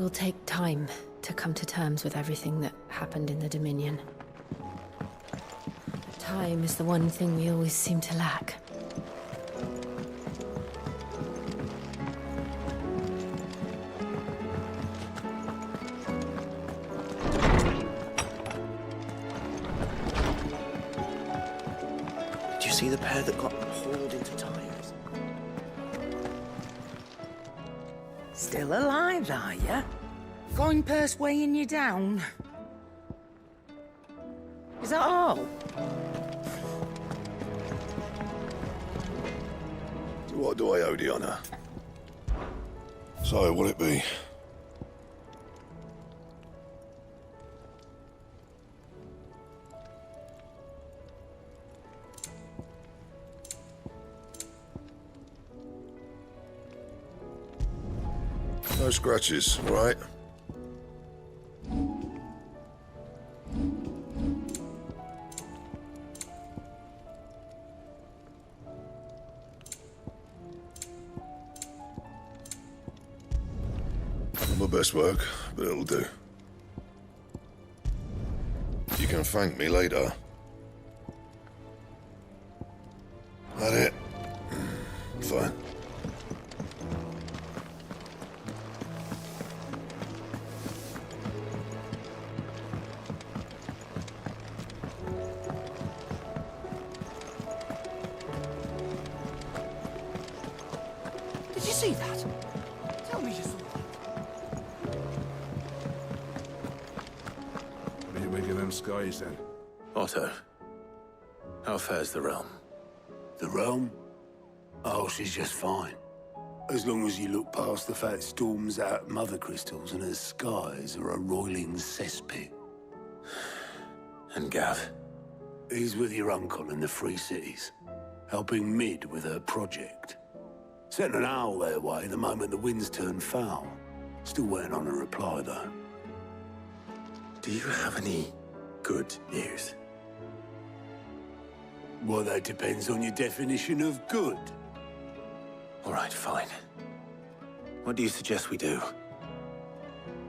We'll take time to come to terms with everything that happened in the Dominion. Time is the one thing we always seem to lack. Did you see the pair that got hauled into tires? Still alive, are ya? Going purse weighing you down? Is that all? What do I owe the honour? So, what'll it be? No scratches, right? Not my best work, but it'll do. You can thank me later. That it? Fine. Did you see that? Tell me you saw that. What do you make of them skies, then? Otto, how fares the realm? The realm? Oh, she's just fine. As long as you look past the fact storms out mother crystals and her skies are a roiling cesspit. And Gav? He's with your uncle in the Free Cities, helping Mid with her project. Sent an owl their way the moment the winds turned foul. Still waiting on a reply, though. Do you have any good news? Well, that depends on your definition of good. All right, fine. What do you suggest we do?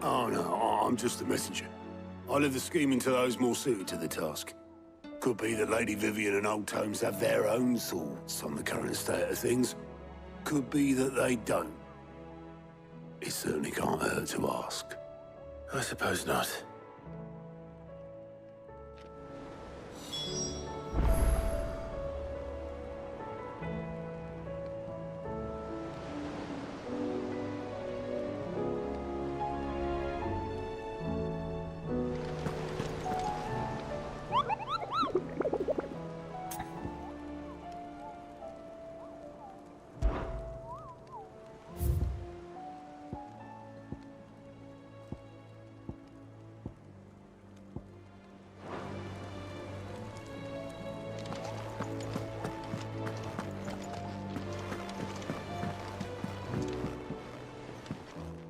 Oh, no, I'm just a messenger. I leave the scheming to those more suited to the task. Could be that Lady Vivian and Old Tomes have their own thoughts on the current state of things. Could be that they don't. It certainly can't hurt to ask. I suppose not.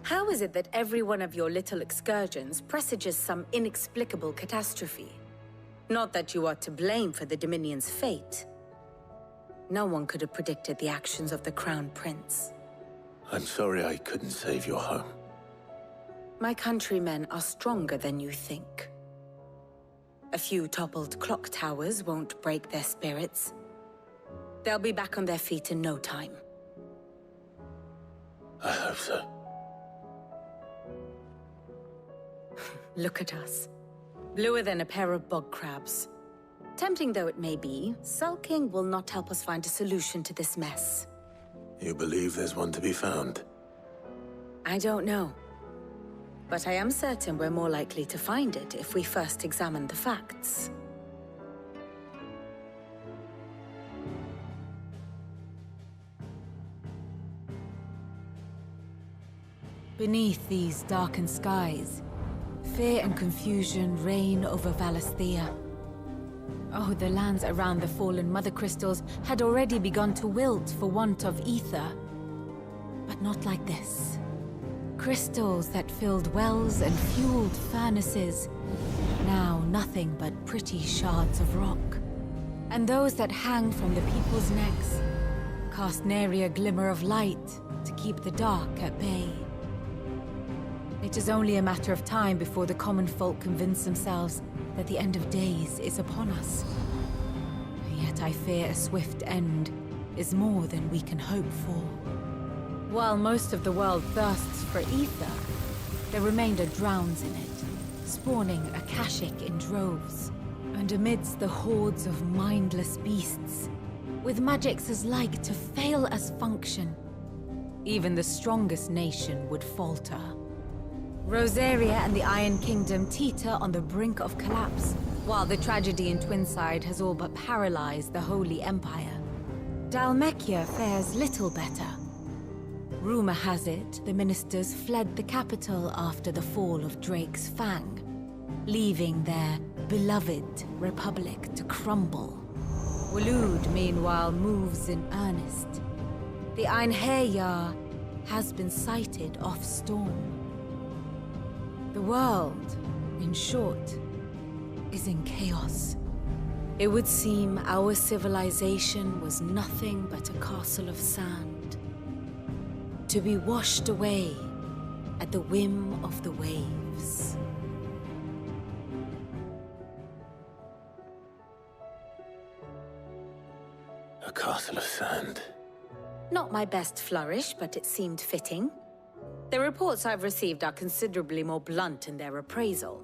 How is it that every one of your little excursions presages some inexplicable catastrophe? Not that you are to blame for the Dominion's fate. No one could have predicted the actions of the Crown Prince. I'm sorry I couldn't save your home. My countrymen are stronger than you think. A few toppled clock towers won't break their spirits. They'll be back on their feet in no time. I hope so. Look at us. Bluer than a pair of bog crabs. Tempting though it may be, sulking will not help us find a solution to this mess. You believe there's one to be found? I don't know. But I am certain we're more likely to find it if we first examine the facts. Beneath these darkened skies, fear and confusion reign over Valisthea. Oh, the lands around the fallen mother crystals had already begun to wilt for want of ether. But not like this. Crystals that filled wells and fueled furnaces, now nothing but pretty shards of rock. And those that hang from the people's necks cast nary a glimmer of light to keep the dark at bay. A It is only a matter of time before the common folk convince themselves that the end of days is upon us. Yet I fear a swift end is more than we can hope for. While most of the world thirsts for ether, the remainder drowns in it, spawning Akashic in droves. And amidst the hordes of mindless beasts, with magics as like to fail as function, even the strongest nation would falter. Rosaria and the Iron Kingdom teeter on the brink of collapse, while the tragedy in Twinside has all but paralyzed the Holy Empire. Dalmekia fares little better. Rumor has it the ministers fled the capital after the fall of Drake's Fang, leaving their beloved republic to crumble. Waloed, meanwhile, moves in earnest. The Einherjar has been sighted off storm. The world, in short, is in chaos. It would seem our civilization was nothing but a castle of sand, to be washed away at the whim of the waves. A castle of sand. Not my best flourish, but it seemed fitting. The reports I've received are considerably more blunt in their appraisal.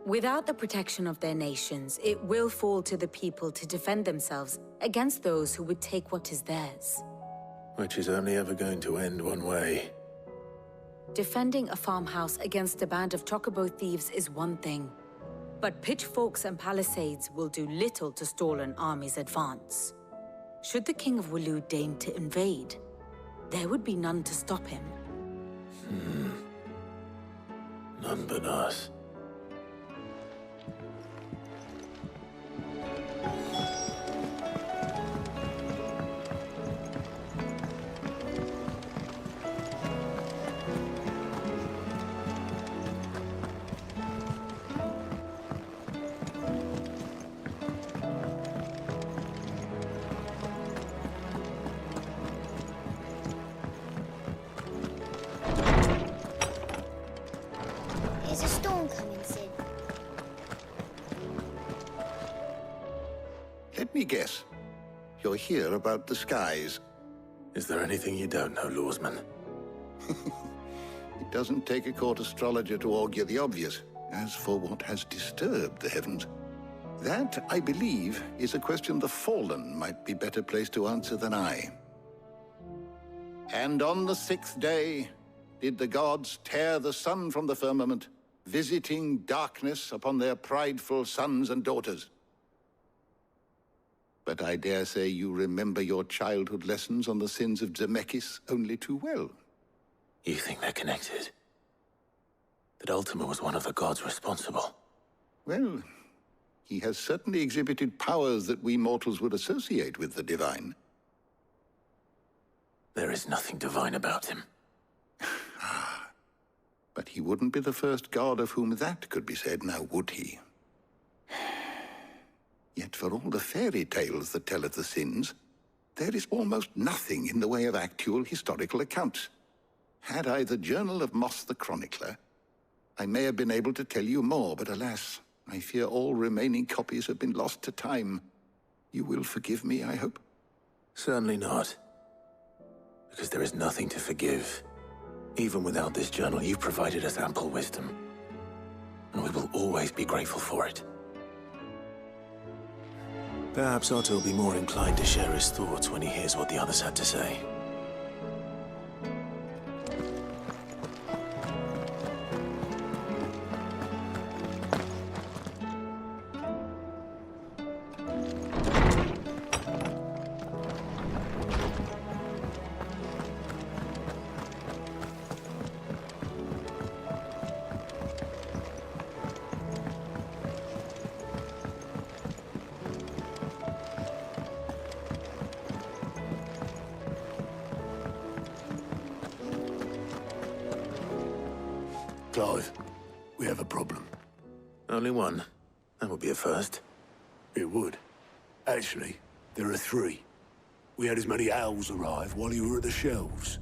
Without the protection of their nations, it will fall to the people to defend themselves against those who would take what is theirs. Which is only ever going to end one way. Defending a farmhouse against a band of chocobo thieves is one thing, but pitchforks and palisades will do little to stall an army's advance. Should the King of Waloed deign to invade, there would be none to stop him. None but us. There's a storm coming, Sid. Let me guess. You're here about the skies. Is there anything you don't know, Lawsman? It doesn't take a court astrologer to augur the obvious. As for what has disturbed the heavens, that, I believe, is a question the Fallen might be better placed to answer than I. And on the 6th day did the gods tear the sun from the firmament, visiting darkness upon their prideful sons and daughters. But I dare say you remember your childhood lessons on the sins of Zemeckis only too well. You think they're connected? That Ultima was one of the gods responsible? Well, he has certainly exhibited powers that we mortals would associate with the divine. There is nothing divine about him. But he wouldn't be the first god of whom that could be said, now would he? Yet for all the fairy tales that tell of the sins, there is almost nothing in the way of actual historical accounts. Had I the Journal of Moss the Chronicler, I may have been able to tell you more, but alas, I fear all remaining copies have been lost to time. You will forgive me, I hope? Certainly not. Because there is nothing to forgive. Even without this journal, you've provided us ample wisdom. And we will always be grateful for it. Perhaps Otto will be more inclined to share his thoughts when he hears what the others had to say. Clive, we have a problem. Only one. That would be a first. It would. Actually, there are 3. We had as many owls arrive while you were at the shelves.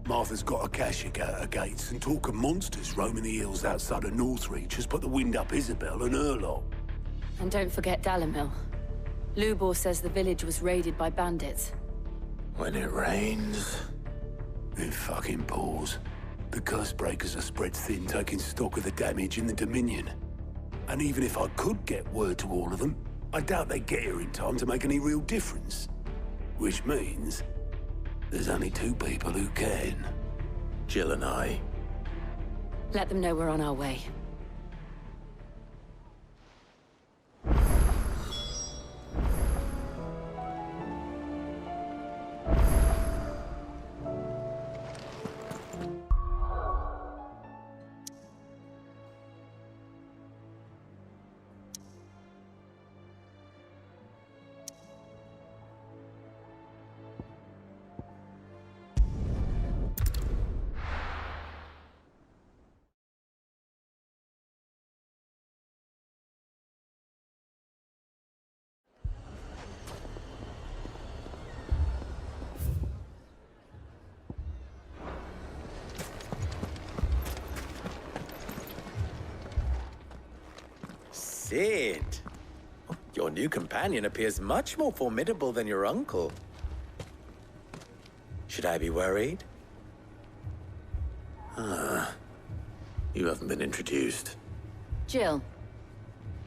Martha's got Akashic out her gates, and talk of monsters roaming the hills outside of Northreach has put the wind up Isabel and her lot. And don't forget Dalimil. Lubor says the village was raided by bandits. When it rains... It fucking pours. The curse breakers are spread thin, taking stock of the damage in the Dominion. And even if I could get word to all of them, I doubt they'd get here in time to make any real difference. Which means... there's only two people who can. Jill and I. Let them know we're on our way. Sid, your new companion appears much more formidable than your uncle. Should I be worried? You haven't been introduced. Jill,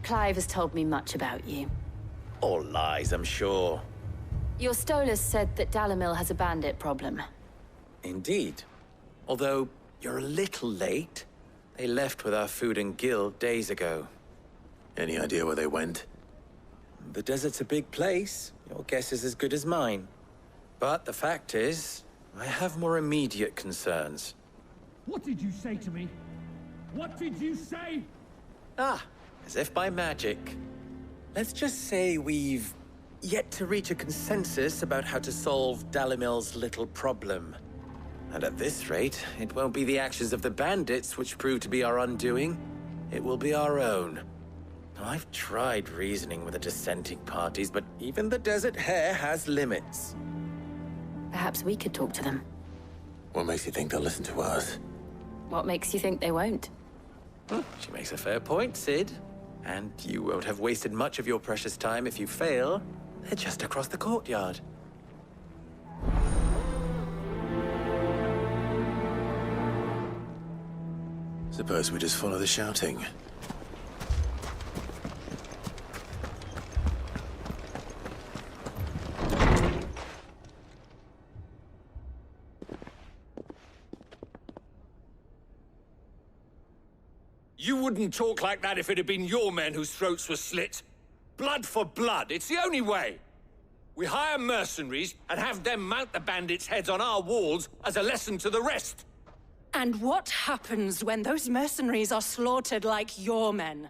Clive has told me much about you. All lies, I'm sure. Your Stolas said that Dalimil has a bandit problem. Indeed. Although, you're a little late. They left with our food and guild days ago. Any idea where they went? The desert's a big place. Your guess is as good as mine. But the fact is, I have more immediate concerns. What did you say to me? What did you say? As if by magic. Let's just say we've yet to reach a consensus about how to solve Dalimil's little problem. And at this rate, it won't be the actions of the bandits which prove to be our undoing. It will be our own. I've tried reasoning with the dissenting parties, but even the Desert Hare has limits. Perhaps we could talk to them. What makes you think they'll listen to us? What makes you think they won't? She makes a fair point, Sid. And you won't have wasted much of your precious time if you fail. They're just across the courtyard. Suppose we just follow the shouting. You wouldn't talk like that if it had been your men whose throats were slit. Blood for blood, it's the only way. We hire mercenaries and have them mount the bandits' heads on our walls as a lesson to the rest. And what happens when those mercenaries are slaughtered like your men?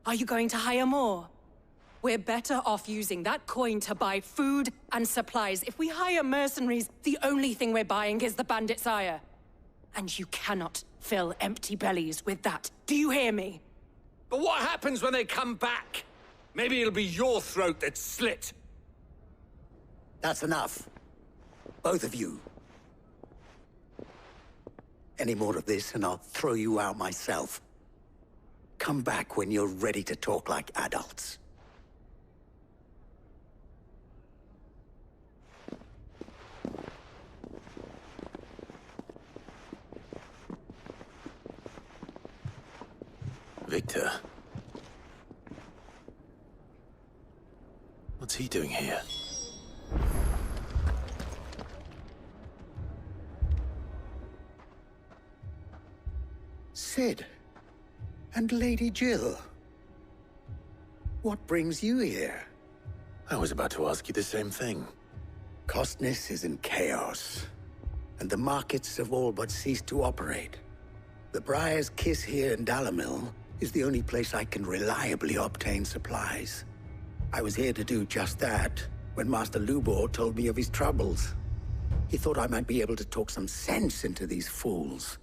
Are you going to hire more? We're better off using that coin to buy food and supplies. If we hire mercenaries, the only thing we're buying is the bandits' ire. And you cannot fill empty bellies with that. Do you hear me? But what happens when they come back? Maybe it'll be your throat that's slit. That's enough. Both of you. Any more of this and I'll throw you out myself. Come back when you're ready to talk like adults. Victor. What's he doing here? Sid. And Lady Jill. What brings you here? I was about to ask you the same thing. Costness is in chaos, and the markets have all but ceased to operate. The Briar's Kiss here in Dalimil is the only place I can reliably obtain supplies. I was here to do just that when Master Lubor told me of his troubles. He thought I might be able to talk some sense into these fools.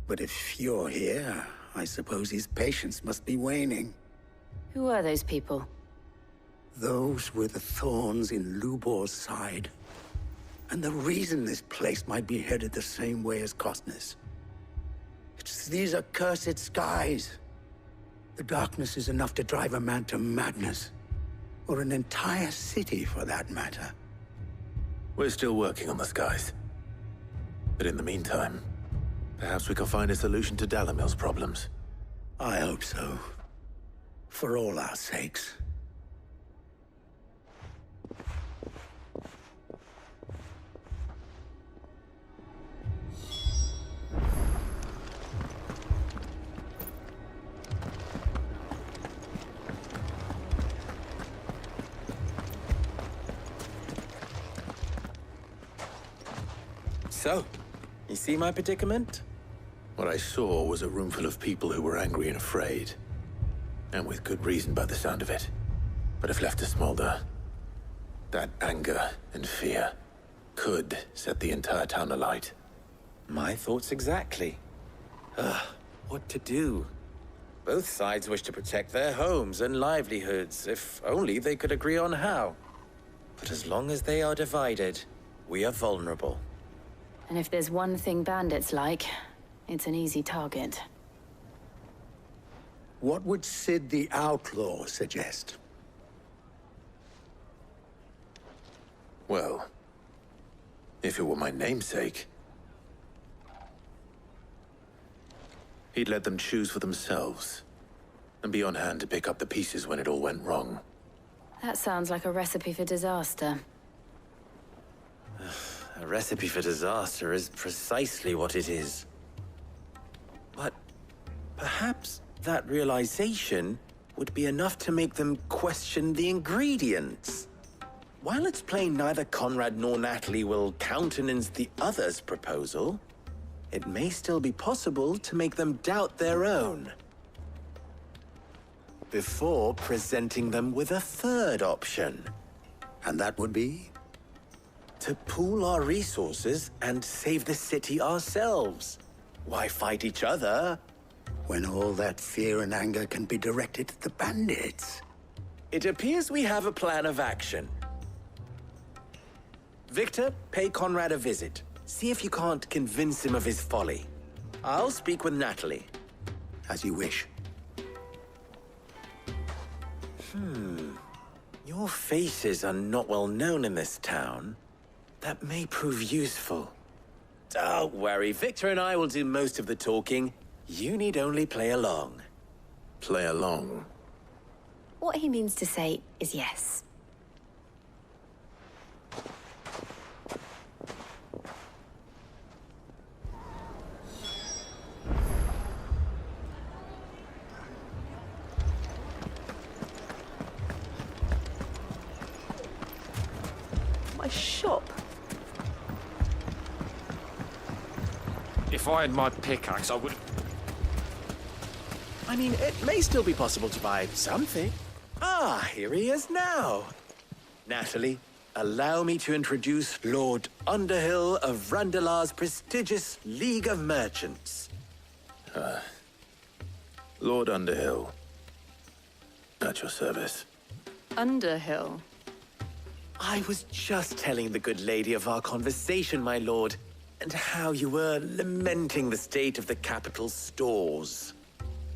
But if you're here, I suppose his patience must be waning. Who are those people? Those were the thorns in Lubor's side. And the reason this place might be headed the same way as Costner's. It's these accursed skies. The darkness is enough to drive a man to madness. Or an entire city, for that matter. We're still working on the skies. But in the meantime, perhaps we can find a solution to Dalimil's problems. I hope so. For all our sakes. So, you see my predicament? What I saw was a room full of people who were angry and afraid. And with good reason by the sound of it. But if left to smolder, that anger and fear could set the entire town alight. My thoughts exactly. What to do? Both sides wish to protect their homes and livelihoods, if only they could agree on how. But as long as they are divided, we are vulnerable. And if there's one thing bandits like, it's an easy target. What would Sid the Outlaw suggest? Well, if it were my namesake, he'd let them choose for themselves and be on hand to pick up the pieces when it all went wrong. That sounds like a recipe for disaster. A recipe for disaster is precisely what it is. But perhaps that realization would be enough to make them question the ingredients. While it's plain neither Conrad nor Natalie will countenance the other's proposal, it may still be possible to make them doubt their own. Before presenting them with a third option. And that would be? To pool our resources and save the city ourselves. Why fight each other? When all that fear and anger can be directed at the bandits. It appears we have a plan of action. Victor, pay Conrad a visit. See if you can't convince him of his folly. I'll speak with Natalie. As you wish. Your faces are not well known in this town. That may prove useful. Don't worry, Victor and I will do most of the talking. You need only play along. Play along? What he means to say is yes. My shop. If I had my pickaxe, I would... I mean, it may still be possible to buy something. Ah, here he is now. Natalie, allow me to introduce Lord Underhill of Randalar's prestigious League of Merchants. Lord Underhill. At your service. Underhill? I was just telling the good lady of our conversation, my lord, and how you were lamenting the state of the capital's stores.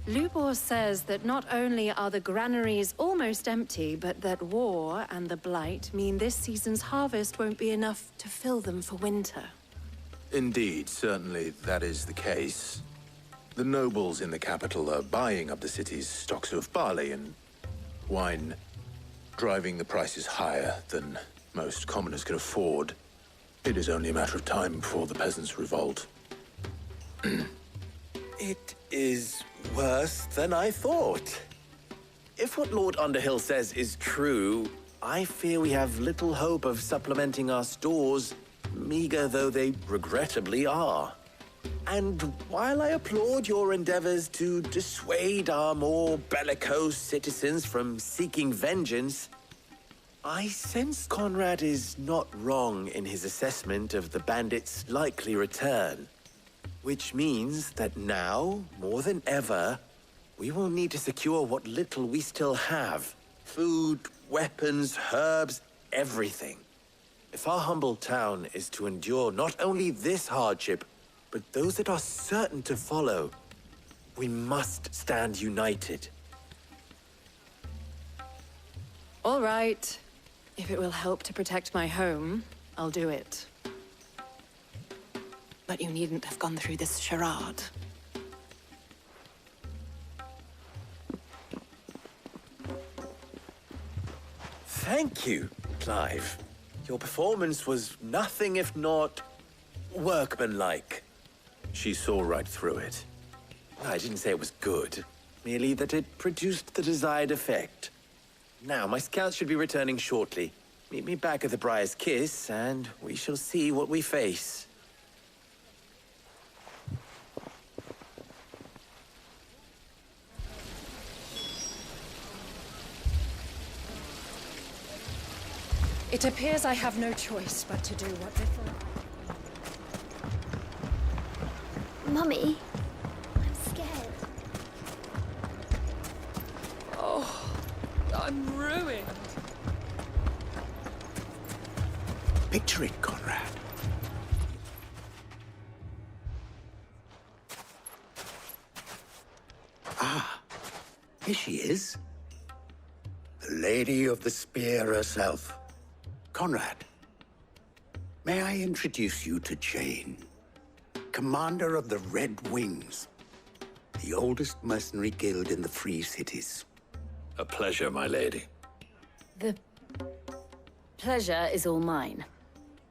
Lubor says that not only are the granaries almost empty, but that war and the Blight mean this season's harvest won't be enough to fill them for winter. Indeed, certainly that is the case. The nobles in the capital are buying up the city's stocks of barley and wine, driving the prices higher than most commoners can afford. It is only a matter of time before the peasants revolt. It is worse than I thought. If what Lord Underhill says is true, I fear we have little hope of supplementing our stores, meager though they regrettably are. And while I applaud your endeavors to dissuade our more bellicose citizens from seeking vengeance, I sense Conrad is not wrong in his assessment of the bandits' likely return. Which means that now, more than ever, we will need to secure what little we still have. Food, weapons, herbs, everything. If our humble town is to endure not only this hardship, but those that are certain to follow, we must stand united. All right. If it will help to protect my home, I'll do it. But you needn't have gone through this charade. Thank you, Clive. Your performance was nothing if not workmanlike. She saw right through it. I didn't say it was good, merely that it produced the desired effect. Now, my scouts should be returning shortly. Meet me back at the Briar's Kiss, and we shall see what we face. It appears I have no choice but to do what little... Mummy, I'm scared. Oh, I'm ruined. Picture it, Conrad. Ah, here she is. The Lady of the Spear herself. Conrad, may I introduce you to Jane, commander of the Red Wings, the oldest mercenary guild in the Free Cities. A pleasure, my lady. The pleasure is all mine.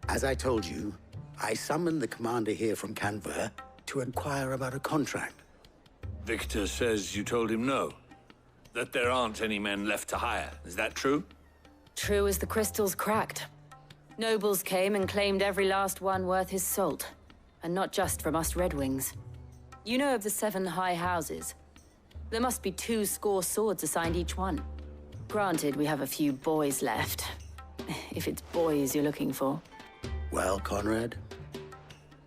As I told you, I summoned the commander here from Canver to inquire about a contract. Victor says you told him no. That there aren't any men left to hire. Is that true? True as the crystals cracked. Nobles came and claimed every last one worth his salt. And not just from us Red Wings. You know of the 7 high houses. There must be 2 swords assigned each one. Granted, we have a few boys left. If it's boys you're looking for. Well, Conrad,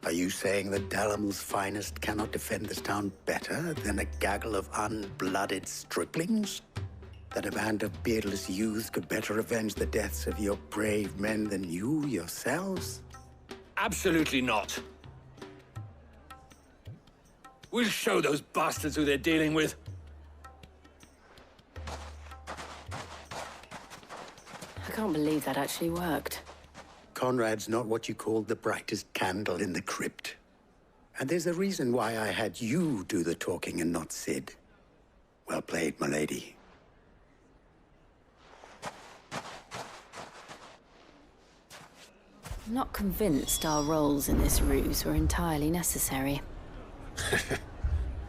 are you saying that Dalamel's finest cannot defend this town better than a gaggle of unblooded striplings? That a band of beardless youths could better avenge the deaths of your brave men than you yourselves? Absolutely not. We'll show those bastards who they're dealing with. I can't believe that actually worked. Conrad's not what you called the brightest candle in the crypt. And there's a reason why I had you do the talking and not Sid. Well played, my lady. I'm not convinced our roles in this ruse were entirely necessary.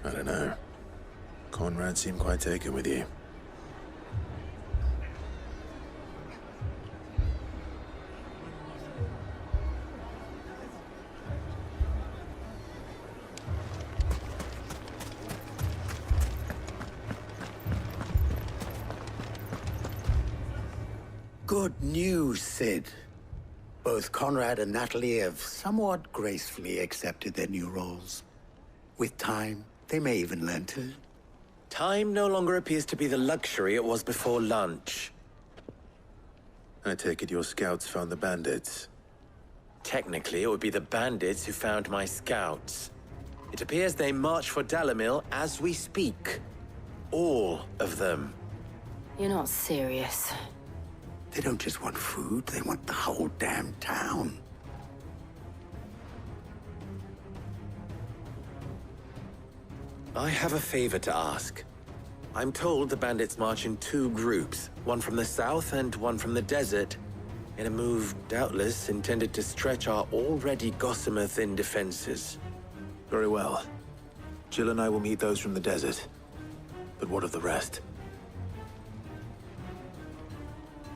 I don't know. Conrad seemed quite taken with you. Good news, Sid. Both Conrad and Natalie have somewhat gracefully accepted their new roles. With time, they may even learn to. Time no longer appears to be the luxury it was before lunch. I take it your scouts found the bandits. Technically, it would be the bandits who found my scouts. It appears they march for Dalimil as we speak. All of them. You're not serious. They don't just want food, they want the whole damn town. I have a favor to ask. I'm told the bandits march in 2 groups, one from the south and one from the desert, in a move doubtless intended to stretch our already gossamer-thin defenses. Very well. Jill and I will meet those from the desert. But what of the rest?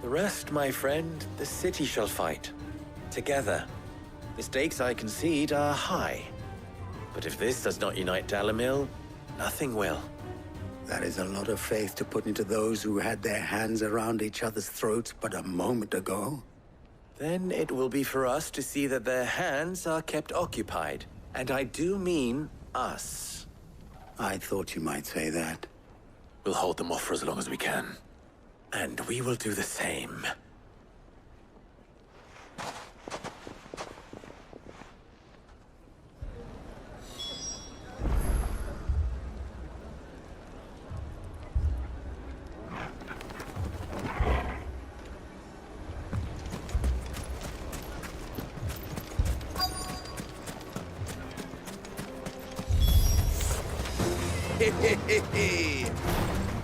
The rest, my friend, the city shall fight. Together. The stakes, I concede, are high. But if this does not unite Dalimil, nothing will. That is a lot of faith to put into those who had their hands around each other's throats but a moment ago. Then it will be for us to see that their hands are kept occupied. And I do mean us. I thought you might say that. We'll hold them off for as long as we can. And we will do the same.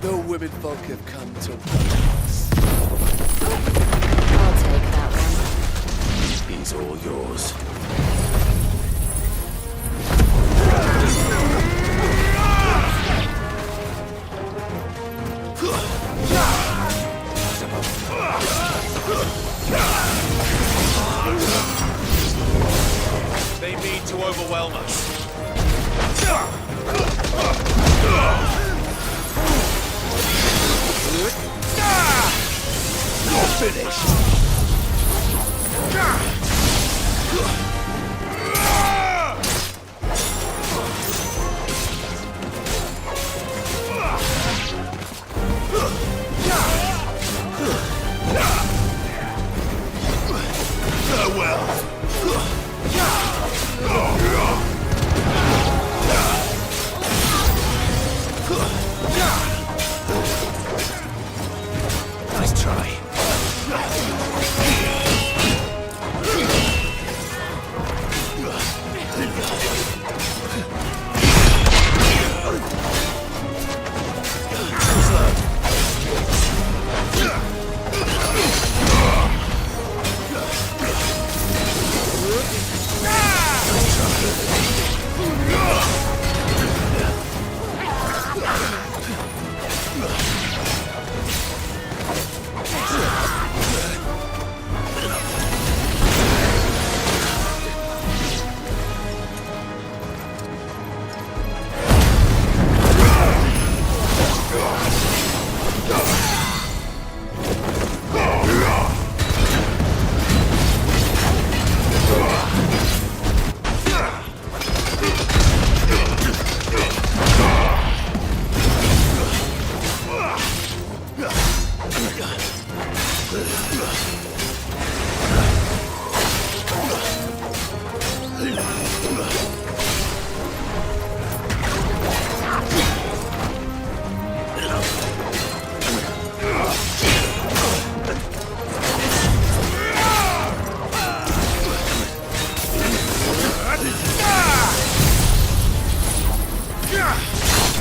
The women folk have come to us. I'll take that one. He's all yours. They mean to overwhelm us. You're finished. Farewell. Nice try.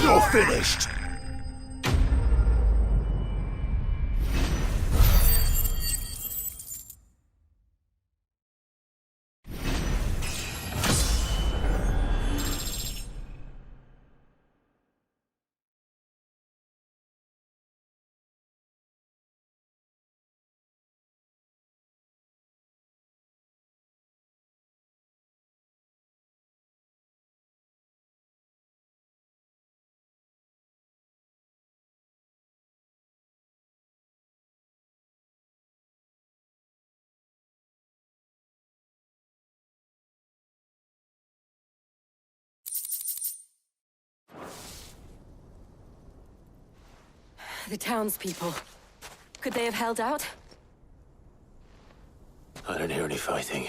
You're finished. The townspeople. Could they have held out? I don't hear any fighting.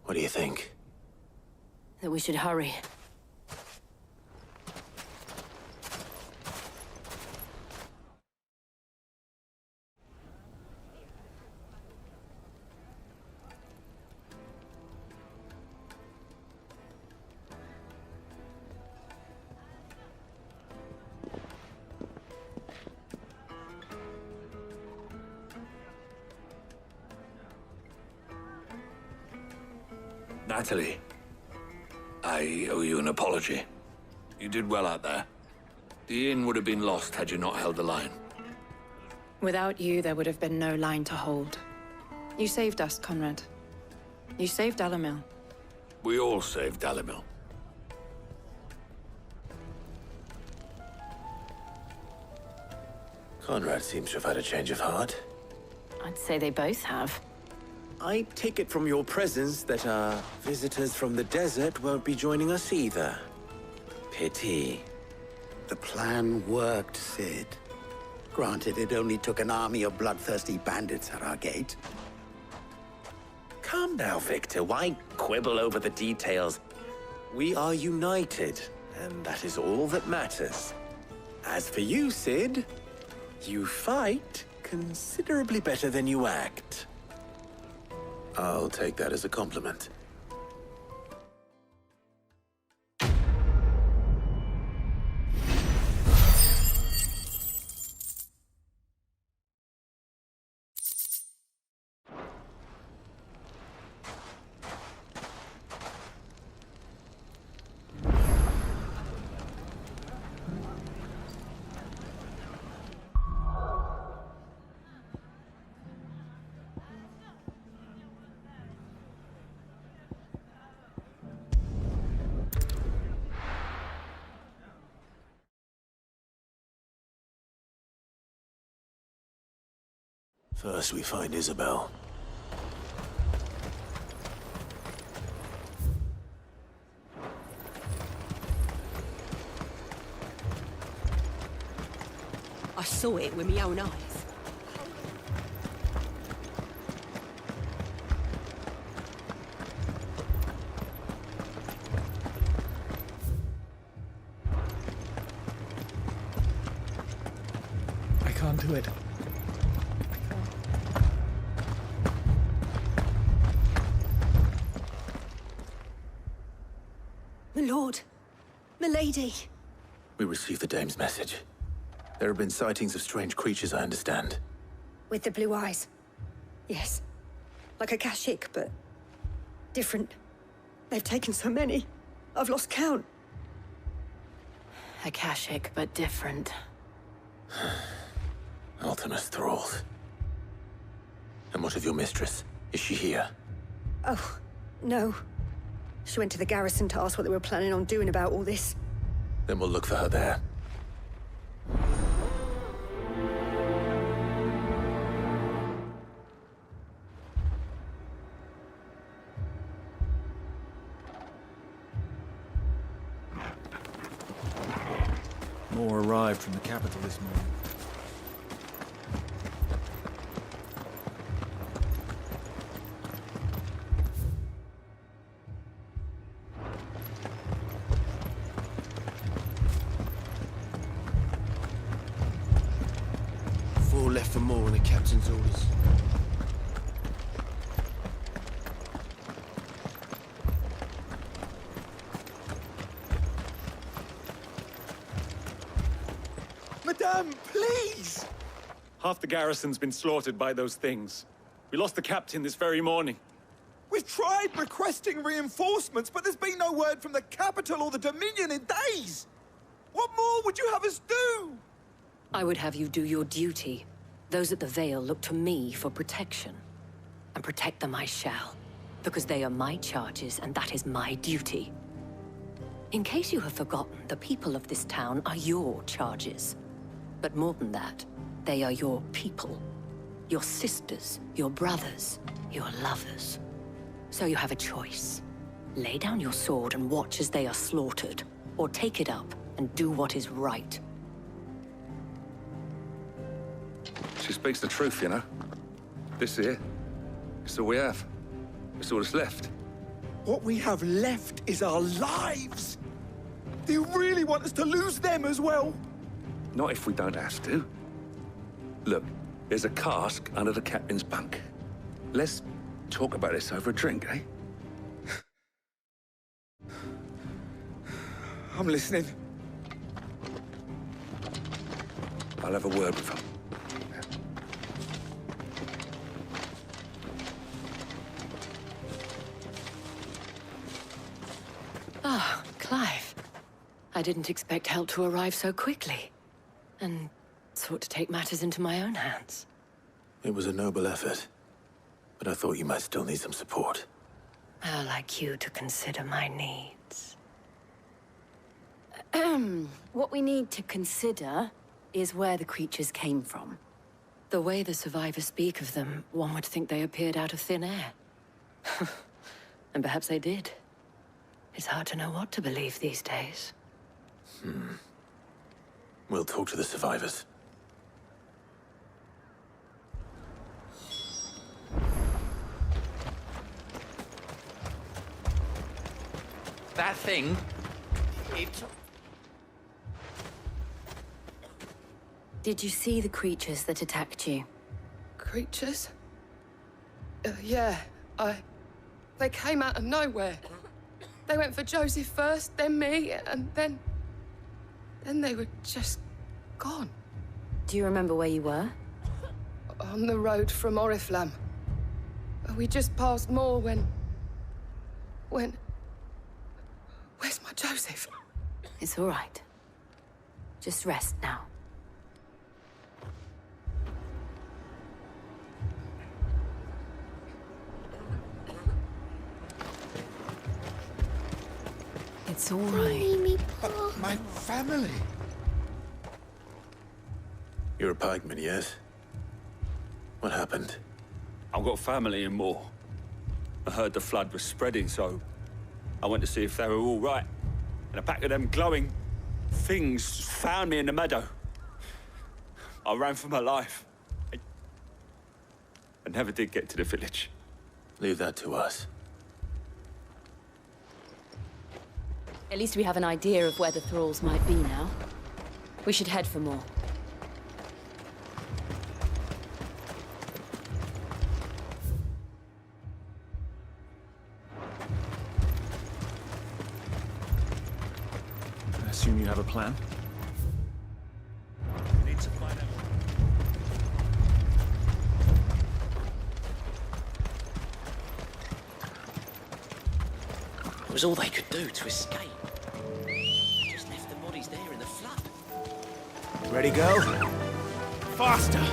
What do you think? That we should hurry. Natalie, I owe you an apology. You did well out there. The inn would have been lost had you not held the line. Without you, there would have been no line to hold. You saved us, Conrad. You saved Dalimil. We all saved Dalimil. Conrad seems to have had a change of heart. I'd say they both have. I take it from your presence that our visitors from the desert won't be joining us either. Pity. The plan worked, Sid. Granted, it only took an army of bloodthirsty bandits at our gate. Calm now, Victor. Why quibble over the details? We are united, and that is all that matters. As for you, Sid, you fight considerably better than you act. I'll take that as a compliment. First we find Isabel. I saw it with my own eyes. I can't do it. My lord, my lady. We received the dame's message. There have been sightings of strange creatures, I understand. With the blue eyes. Yes. Like a Kashik, but different. They've taken so many. I've lost count. Akashic, but different. Ultimus thralls. And what of your mistress? Is she here? Oh, no. She went to the garrison to ask what they were planning on doing about all this. Then we'll look for her there. More arrived from the capital this morning. Four left for more on the captain's orders. Madame, please! Half the garrison's been slaughtered by those things. We lost the captain this very morning. We've tried requesting reinforcements, but there's been no word from the capital or the Dominion in days! What more would you have us do? I would have you do your duty. Those at the Vale look to me for protection. And protect them I shall. Because they are my charges, and that is my duty. In case you have forgotten, the people of this town are your charges. But more than that, they are your people. Your sisters, your brothers, your lovers. So you have a choice. Lay down your sword and watch as they are slaughtered, or take it up and do what is right. She speaks the truth, you know. This here, it's all we have. It's all that's left. What we have left is our lives! Do you really want us to lose them as well? Not if we don't have to. Look, there's a cask under the captain's bunk. Let's talk about this over a drink, eh? I'm listening. I'll have a word with her. Ah, Clive. I didn't expect help to arrive so quickly. And sought to take matters into my own hands. It was a noble effort. But I thought you might still need some support. I'd like you to consider my needs. What we need to consider is where the creatures came from. The way the survivors speak of them, one would think they appeared out of thin air. And perhaps they did. It's hard to know what to believe these days. We'll talk to the survivors. That thing... Did you see the creatures that attacked you? Creatures? Yeah, They came out of nowhere. They went for Joseph first, then me, and then they were just gone. Do you remember where you were? On the road from Oriflamme. We just passed Moor when... Where's my Joseph? It's all right. Just rest now. It's all right. My family. You're a pikeman, yes? What happened? I've got family in Moor. I heard the flood was spreading, so I went to see if they were all right. And a pack of them glowing things found me in the meadow. I ran for my life. I never did get to the village. Leave that to us. At least we have an idea of where the thralls might be now. We should head for more. I assume you have a plan? Need to find out. It was all they could do to escape. They just left the bodies there in the flood. Ready, go? Faster!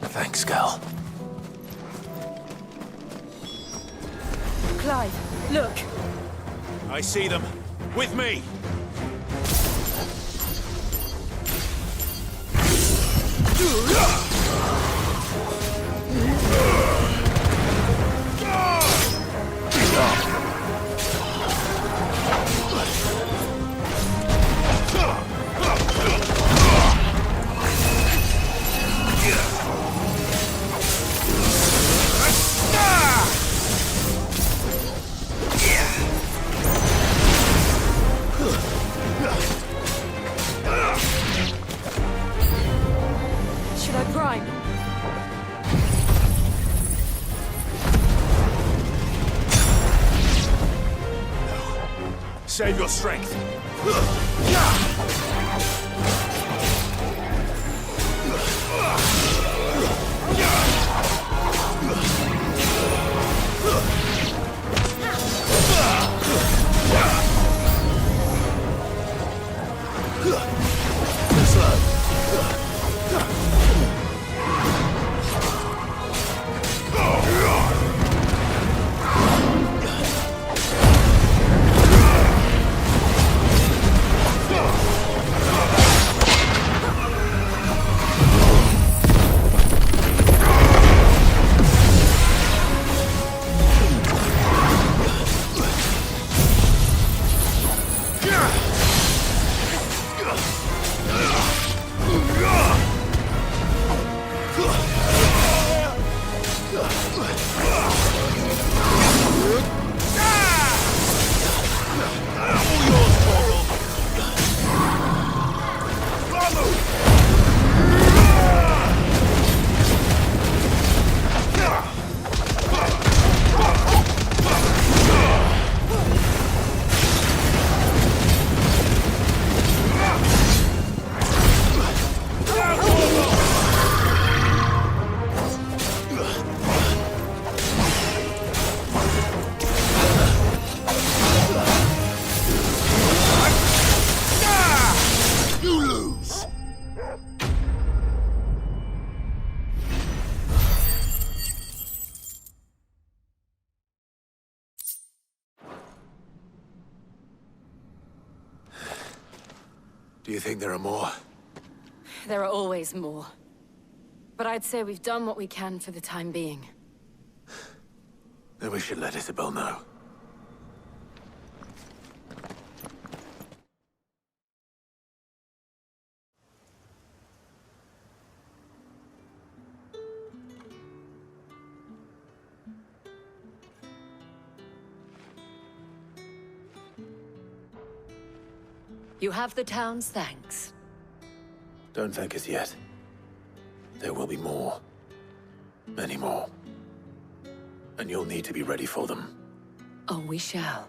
Thanks, Gal. Clive, look. I see them. With me! Should I prime? Save your strength. Do you think there are more? There are always more. But I'd say we've done what we can for the time being. Then we should let Isabel know. You have the town's thanks. Don't thank us yet. There will be more. Many more. And you'll need to be ready for them. Oh, we shall.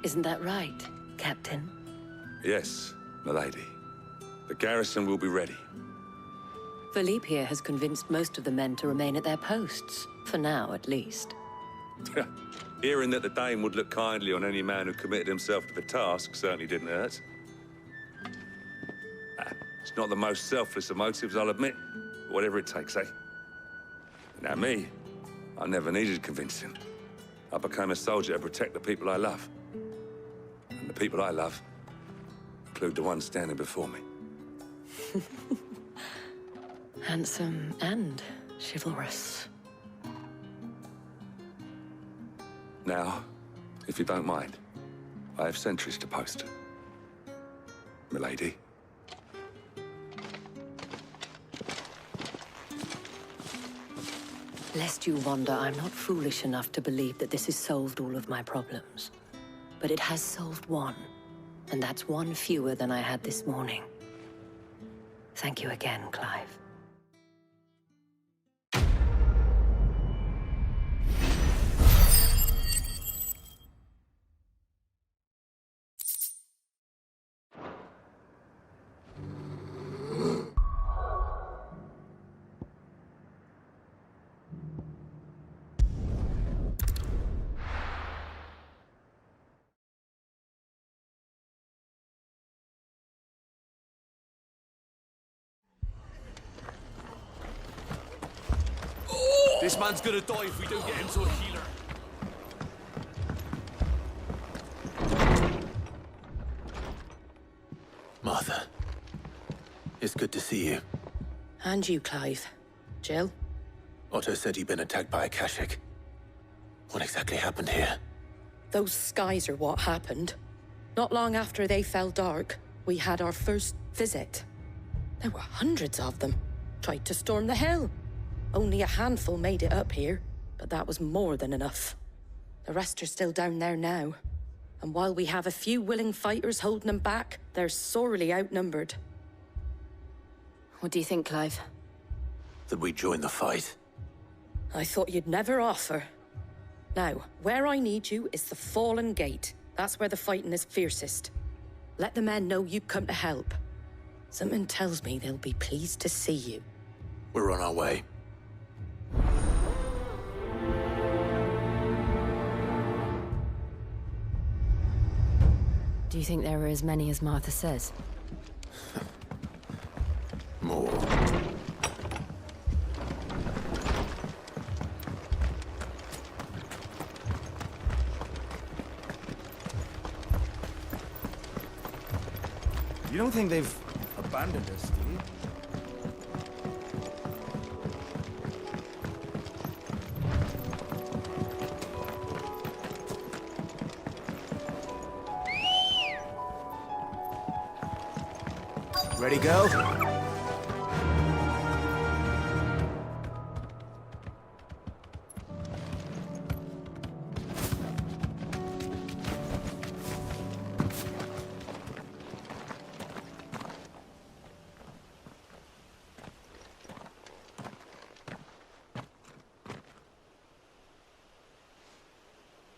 Isn't that right, Captain? Yes, milady. The garrison will be ready. Philippe here has convinced most of the men to remain at their posts, for now at least. Hearing that the Dane would look kindly on any man who committed himself to the task certainly didn't hurt. It's not the most selfless of motives, I'll admit. But whatever it takes, eh? Now me, I never needed convincing. I became a soldier to protect the people I love. And the people I love include the ones standing before me. Handsome and chivalrous. Now, if you don't mind, I have sentries to post. Milady. Lest you wonder, I'm not foolish enough to believe that this has solved all of my problems. But it has solved one, and that's one fewer than I had this morning. Thank you again, Clive. This man's gonna die if we don't get him to a healer. Martha, it's good to see you. And you, Clive. Jill? Otto said you'd been attacked by a Kashik. What exactly happened here? Those skies are what happened. Not long after they fell dark, we had our first visit. There were hundreds of them. Tried to storm the hill. Only a handful made it up here, but that was more than enough. The rest are still down there now. And while we have a few willing fighters holding them back, they're sorely outnumbered. What do you think, Clive? That we join the fight? I thought you'd never offer. Now, where I need you is the Fallen Gate. That's where the fighting is fiercest. Let the men know you come to help. Something tells me they'll be pleased to see you. We're on our way. Do you think there are as many as Martha says? More. You don't think they've abandoned us, do you? Ready, go?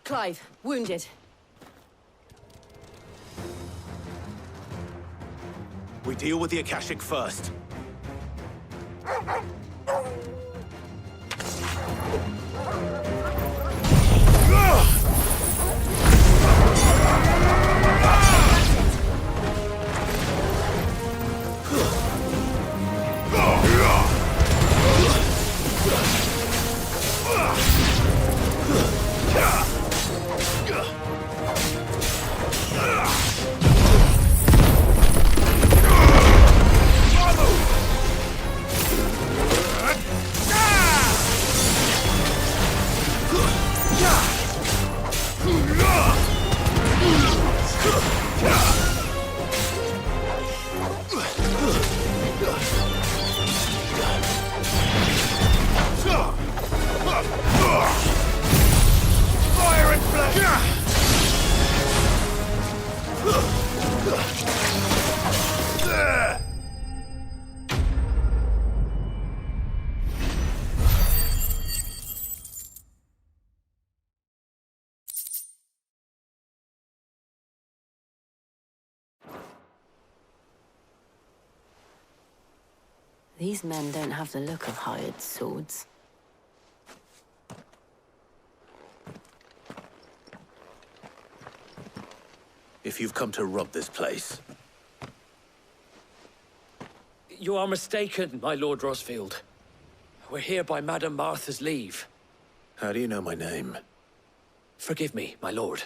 Clive, wounded. We deal with the Akashic first. These men don't have the look of hired swords. If you've come to rob this place... You are mistaken, my Lord Rosfield. We're here by Madame Martha's leave. How do you know my name? Forgive me, my lord.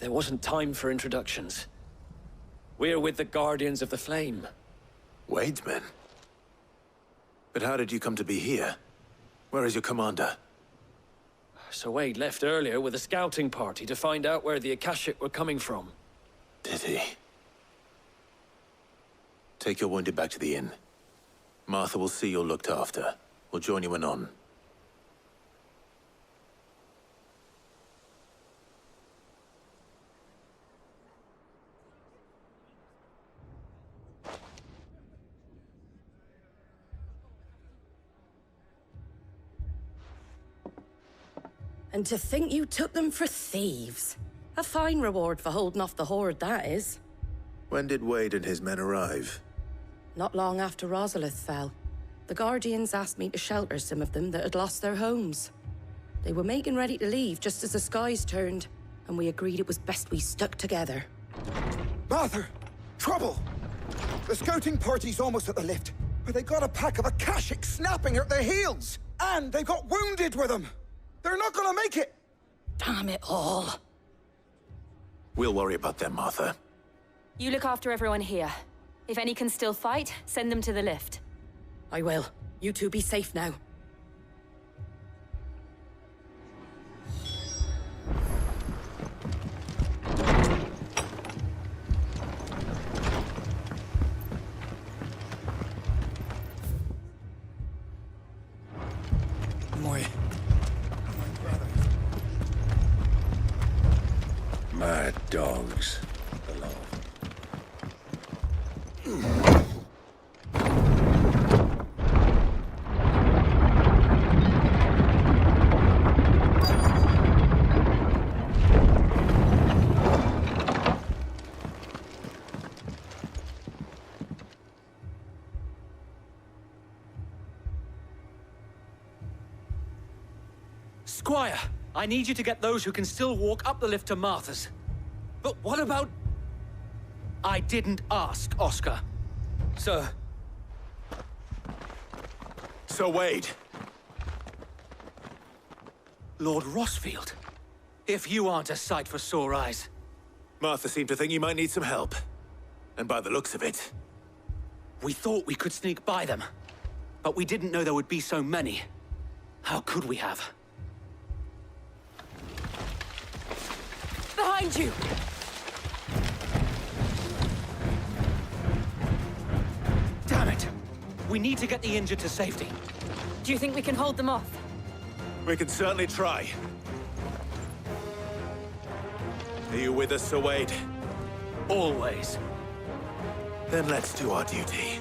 There wasn't time for introductions. We're with the Guardians of the Flame. Wade's men? But how did you come to be here? Where is your commander? Sir Wade left earlier with a scouting party to find out where the Akashic were coming from. Did he? Take your wounded back to the inn. Martha will see you're looked after. We'll join you anon. And to think you took them for thieves. A fine reward for holding off the horde, that is. When did Wade and his men arrive? Not long after Rosalith fell. The Guardians asked me to shelter some of them that had lost their homes. They were making ready to leave just as the skies turned, and we agreed it was best we stuck together. Martha! Trouble! The scouting party's almost at the lift, but they got a pack of Akashic snapping at their heels! And they got wounded with them! They're not gonna make it! Damn it all. We'll worry about them, Martha. You look after everyone here. If any can still fight, send them to the lift. I will. You two be safe now. Mad dogs. Squire, I need you to get those who can still walk up the lift to Martha's. But what about... I didn't ask, Oscar. Sir. Sir Wade. Lord Rosfield. If you aren't a sight for sore eyes. Martha seemed to think you might need some help. And by the looks of it... We thought we could sneak by them. But we didn't know there would be so many. How could we have? Behind you! Damn it! We need to get the injured to safety. Do you think we can hold them off? We can certainly try. Are you with us, Sir Wade? Always. Then let's do our duty.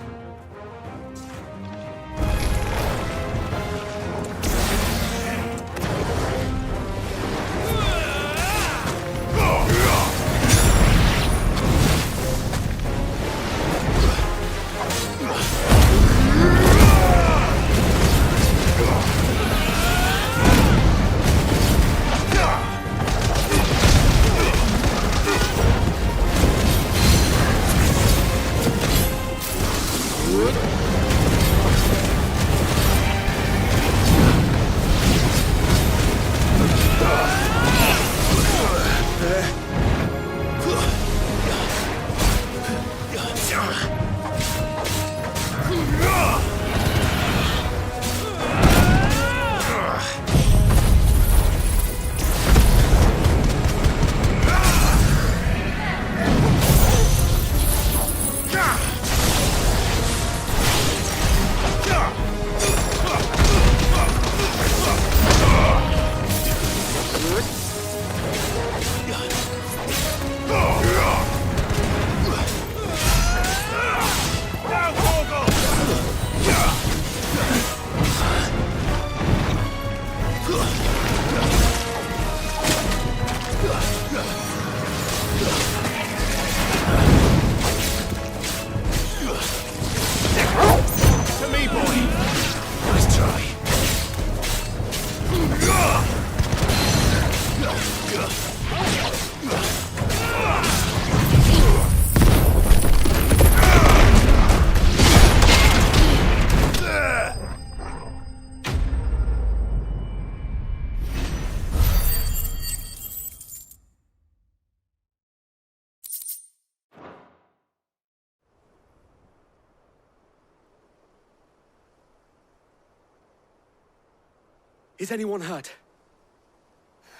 Is anyone hurt?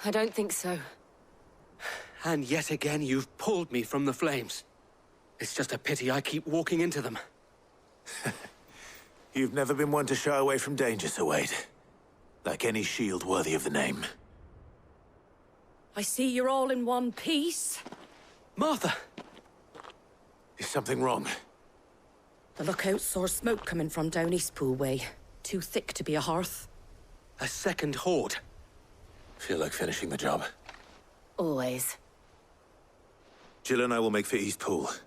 I don't think so. And yet again, you've pulled me from the flames. It's just a pity I keep walking into them. You've never been one to shy away from danger, Sir Wade. Like any shield worthy of the name. I see you're all in one piece. Martha! Is something wrong? The lookout saw smoke coming from down Eastpool way. Too thick to be a hearth. A second horde. Feel like finishing the job? Always. Jill and I will make for Eastpool.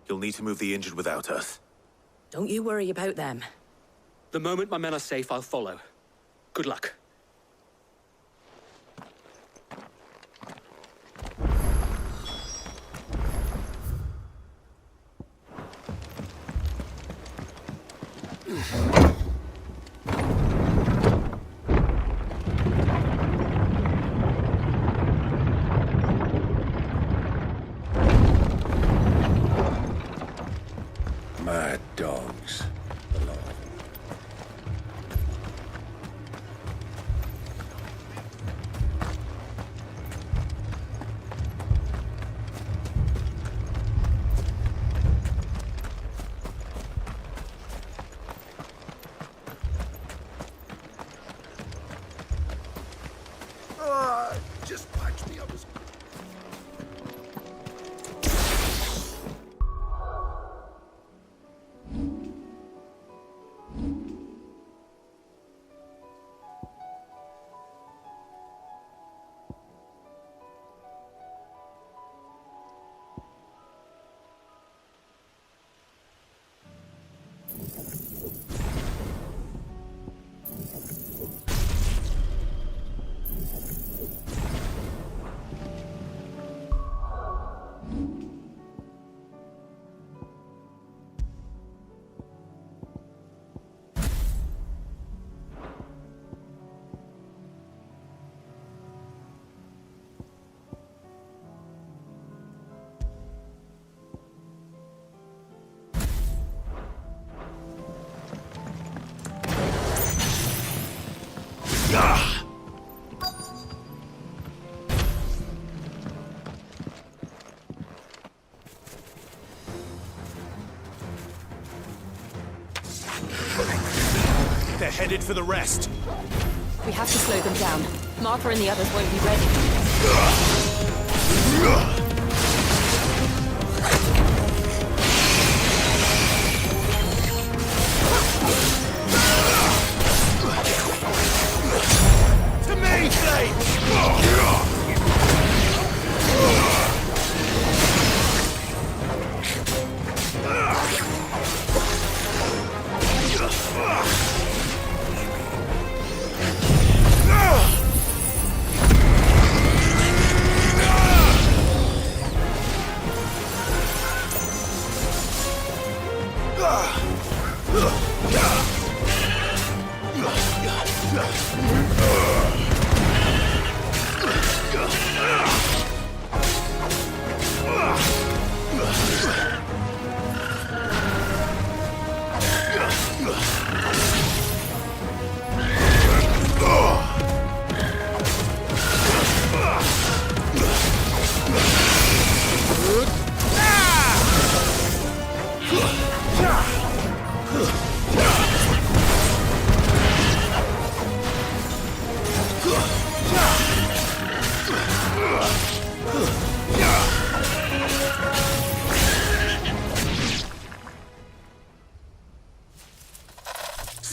You'll need to move the injured without us. Don't you worry about them. The moment my men are safe, I'll follow. Good luck. Mad dogs. Just patch me up as... They're headed for the rest. We have to slow them down. Martha and the others won't be ready. To me, Blade!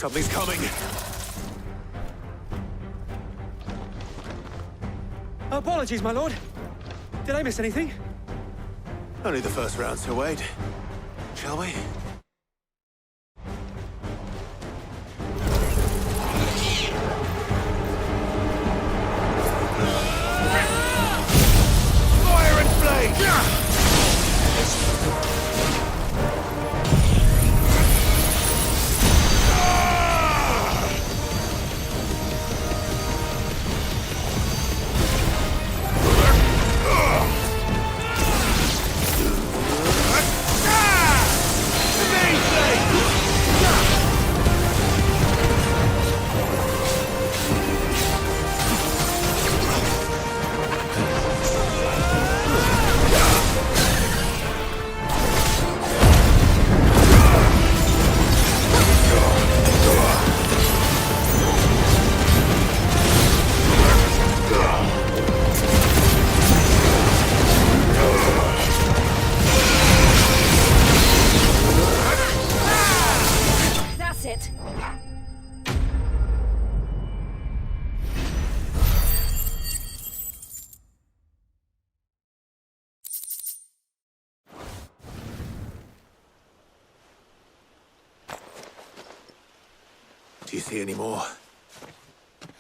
Something's coming. Apologies, my lord. Did I miss anything? Only the first round, Sir Wade. Shall we? Fire and flame! Do you see any more?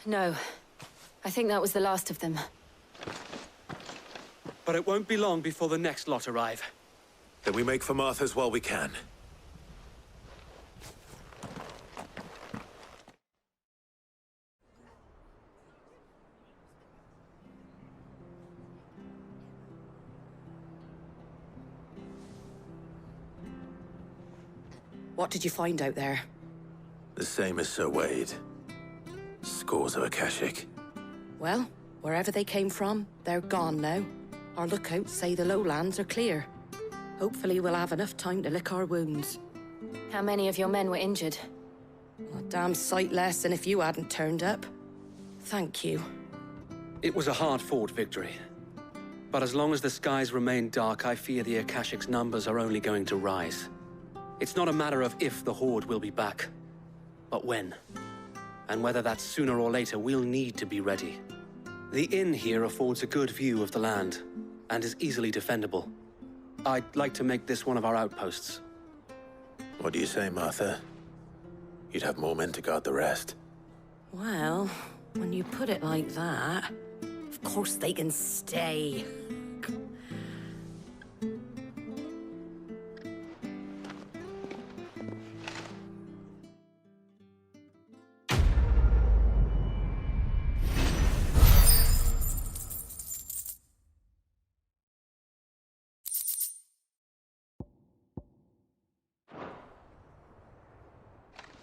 No. I think that was the last of them. But it won't be long before the next lot arrive. Then we make for Martha's while we can. What did you find out there? The same as Sir Wade. Scores of Akashic. Well, wherever they came from, they're gone now. Our lookouts say the lowlands are clear. Hopefully we'll have enough time to lick our wounds. How many of your men were injured? A damn sight less than if you hadn't turned up. Thank you. It was a hard-fought victory. But as long as the skies remain dark, I fear the Akashic's numbers are only going to rise. It's not a matter of if the Horde will be back, but when. And whether that's sooner or later, we'll need to be ready. The inn here affords a good view of the land, and is easily defendable. I'd like to make this one of our outposts. What do you say, Martha? You'd have more men to guard the rest. Well, when you put it like that, of course they can stay.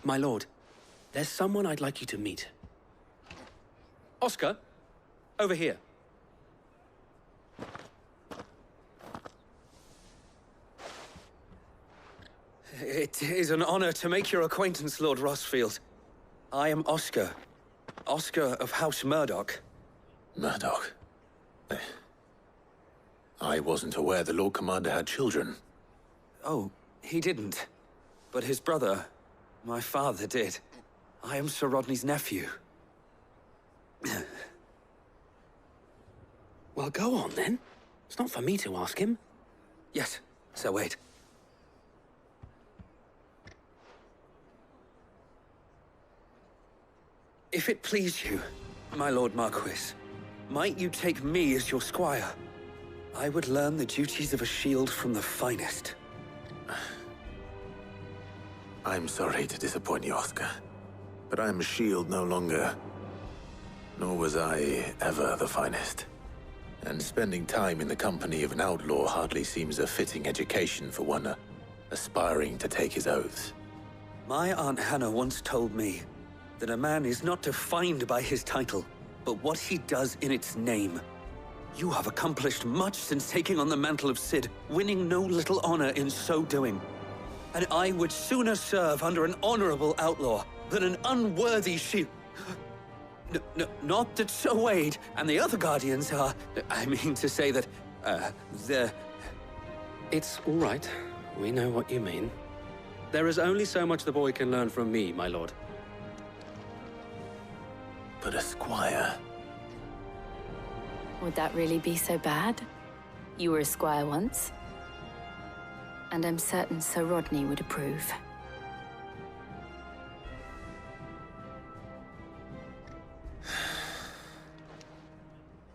My lord, there's someone I'd like you to meet. Oscar, over here. It is an honor to make your acquaintance, Lord Rossfield. I am Oscar. Oscar of House Murdoch. Murdoch? I wasn't aware the Lord Commander had children. Oh, he didn't. But his brother, my father, did. I am Sir Rodney's nephew. Well, go on, then. It's not for me to ask him. Yes, Sir Wade. If it please you, my Lord Marquis, might you take me as your squire? I would learn the duties of a shield from the finest. I'm sorry to disappoint you, Oscar, but I'm a shield no longer. Nor was I ever the finest. And spending time in the company of an outlaw hardly seems a fitting education for one aspiring to take his oaths. My Aunt Hannah once told me that a man is not defined by his title, but what he does in its name. You have accomplished much since taking on the mantle of Cid, winning no little honor in so doing. And I would sooner serve under an honorable outlaw than an unworthy shield. Not that Sir Wade and the other Guardians are... I mean to say that, they're... It's all right. We know what you mean. There is only so much the boy can learn from me, my lord. But a squire... Would that really be so bad? You were a squire once. And I'm certain Sir Rodney would approve.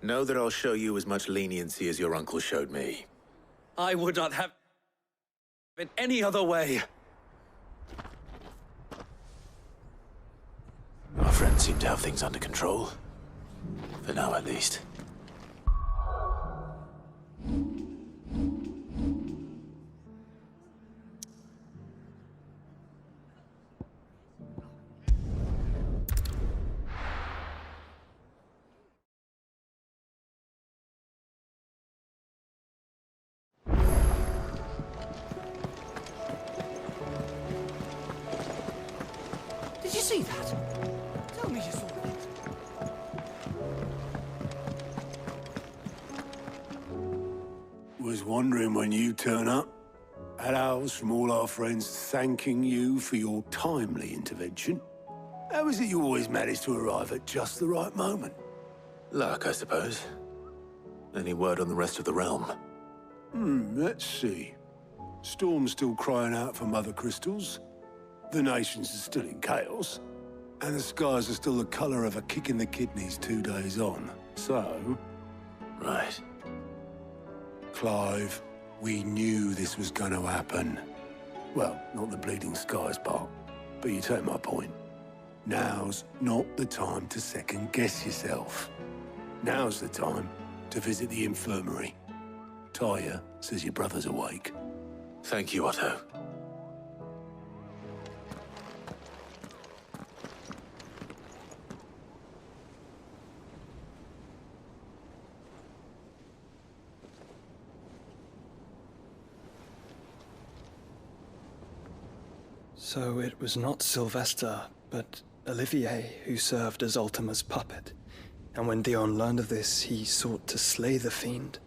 Know that I'll show you as much leniency as your uncle showed me. I would not have it any other way. Our friends seem to have things under control. For now, at least. Did you see that? Tell me you saw it. Was wondering when you turn up. Hellos from all our friends thanking you for your timely intervention. How is it you always manage to arrive at just the right moment? Luck, I suppose. Any word on the rest of the realm? Let's see. Storm's still crying out for Mother Crystals. The nations are still in chaos. And the skies are still the colour of a kick in the kidneys 2 days on. So... Right. Clive, we knew this was going to happen. Well, not the bleeding skies part, but you take my point. Now's not the time to second-guess yourself. Now's the time to visit the infirmary. Tyre says your brother's awake. Thank you, Otto. So it was not Sylvester, but Olivier who served as Ultima's puppet. And when Dion learned of this, he sought to slay the fiend.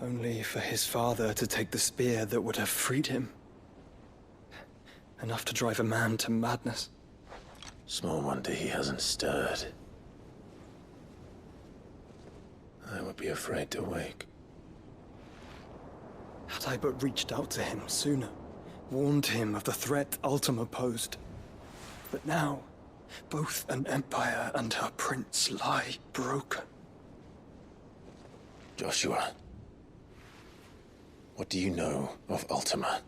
Only for his father to take the spear that would have freed him. Enough to drive a man to madness. Small wonder he hasn't stirred. I would be afraid to wake. Had I but reached out to him sooner, warned him of the threat Ultima posed. But now, both an empire and her prince lie broken. Joshua, what do you know of Ultima?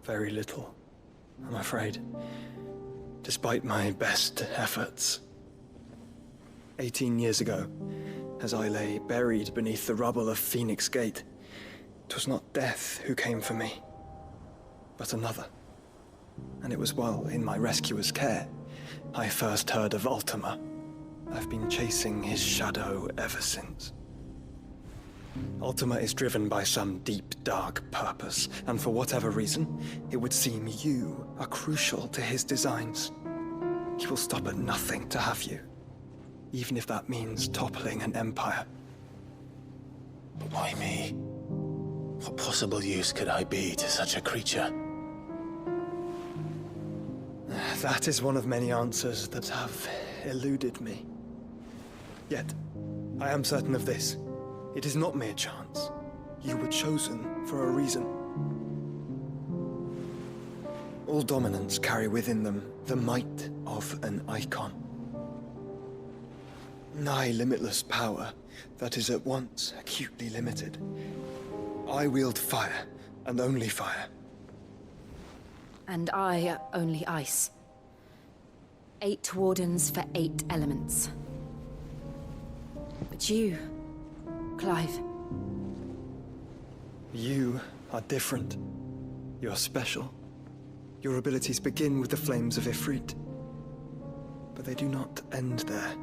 Very little, I'm afraid. Despite my best efforts. 18 years ago, as I lay buried beneath the rubble of Phoenix Gate, 'twas not death who came for me, but another. And it was while in my rescuer's care, I first heard of Ultima. I've been chasing his shadow ever since. Ultima is driven by some deep, dark purpose, and for whatever reason, it would seem you are crucial to his designs. He will stop at nothing to have you, even if that means toppling an empire. But why me? What possible use could I be to such a creature? That is one of many answers that have eluded me. Yet, I am certain of this. It is not mere chance. You were chosen for a reason. All dominants carry within them the might of an icon. Nigh limitless power that is at once acutely limited. I wield fire, and only fire. And I only ice. 8 wardens for 8 elements. But you, Clive. You are different. You're special. Your abilities begin with the flames of Ifrit. But they do not end there.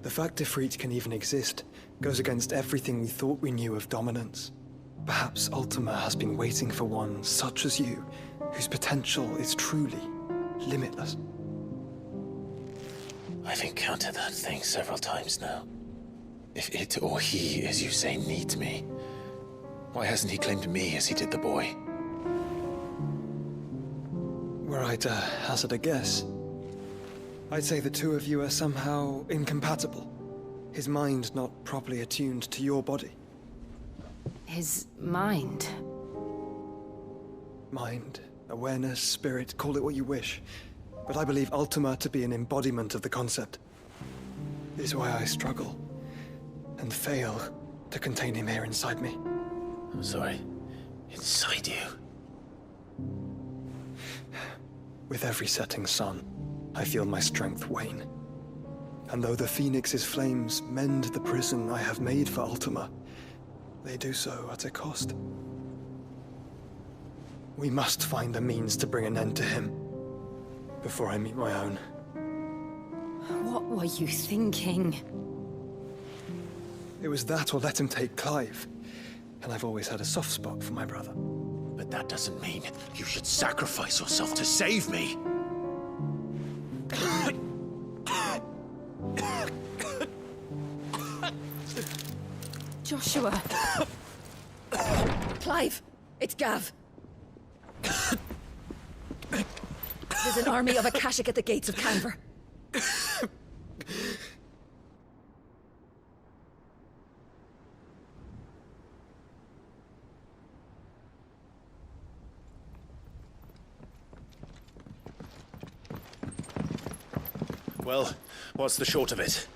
The fact Ifrit can even exist goes against everything we thought we knew of dominance. Perhaps Ultima has been waiting for one such as you, whose potential is truly limitless. I've encountered that thing several times now. If it or he, as you say, needs me, why hasn't he claimed me as he did the boy? Were I to hazard a guess, I'd say the two of you are somehow incompatible. His mind not properly attuned to your body. His mind? Mind, awareness, spirit, call it what you wish. But I believe Ultima to be an embodiment of the concept. This is why I struggle and fail to contain him here inside me. I'm sorry. Inside you? With every setting sun, I feel my strength wane. And though the Phoenix's flames mend the prison I have made for Ultima, they do so at a cost. We must find a means to bring an end to him before I meet my own. What were you thinking? It was that or let him take Clive. And I've always had a soft spot for my brother. But that doesn't mean you should sacrifice yourself to save me. Joshua. Clive, it's Gav. There's an army of Akashic at the gates of Canver. Well, what's the short of it?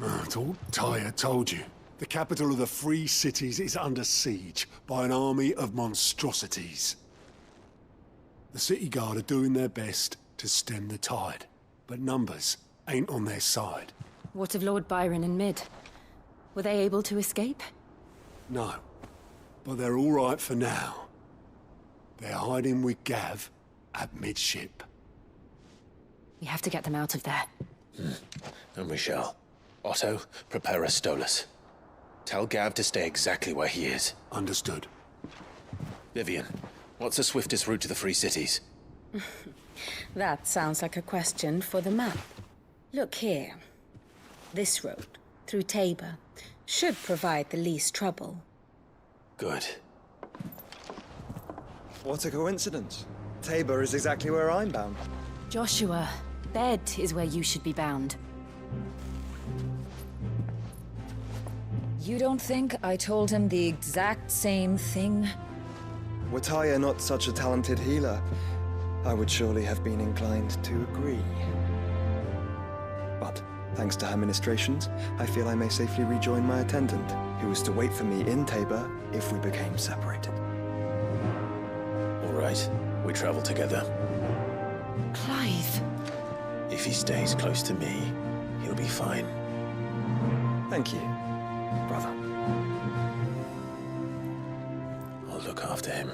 I thought Tyre told you. The capital of the Free Cities is under siege by an army of monstrosities. The City Guard are doing their best to stem the tide, but numbers ain't on their side. What of Lord Byron and Mid? Were they able to escape? No, but they're all right for now. They're hiding with Gav at midship. We have to get them out of there. And we shall. Otto, prepare a Stolas. Tell Gav to stay exactly where he is. Understood. Vivian, what's the swiftest route to the Free Cities? That sounds like a question for the map. Look here. This road, through Tabor, should provide the least trouble. Good. What a coincidence. Tabor is exactly where I'm bound. Joshua, bed is where you should be bound. You don't think I told him the exact same thing? Were Tyre not such a talented healer, I would surely have been inclined to agree. But, thanks to her ministrations, I feel I may safely rejoin my attendant, who was to wait for me in Tabor if we became separated. All right, we travel together. Clive. If he stays close to me, he'll be fine. Thank you, brother. I'll look after him.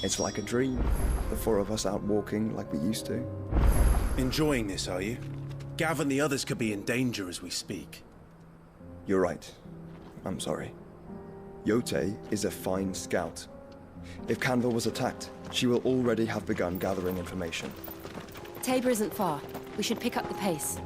It's like a dream. The four of us out walking like we used to. Enjoying this, are you? Gav and the others could be in danger as we speak. You're right. I'm sorry. Yote is a fine scout. If Canville was attacked, she will already have begun gathering information. Tabor isn't far. We should pick up the pace.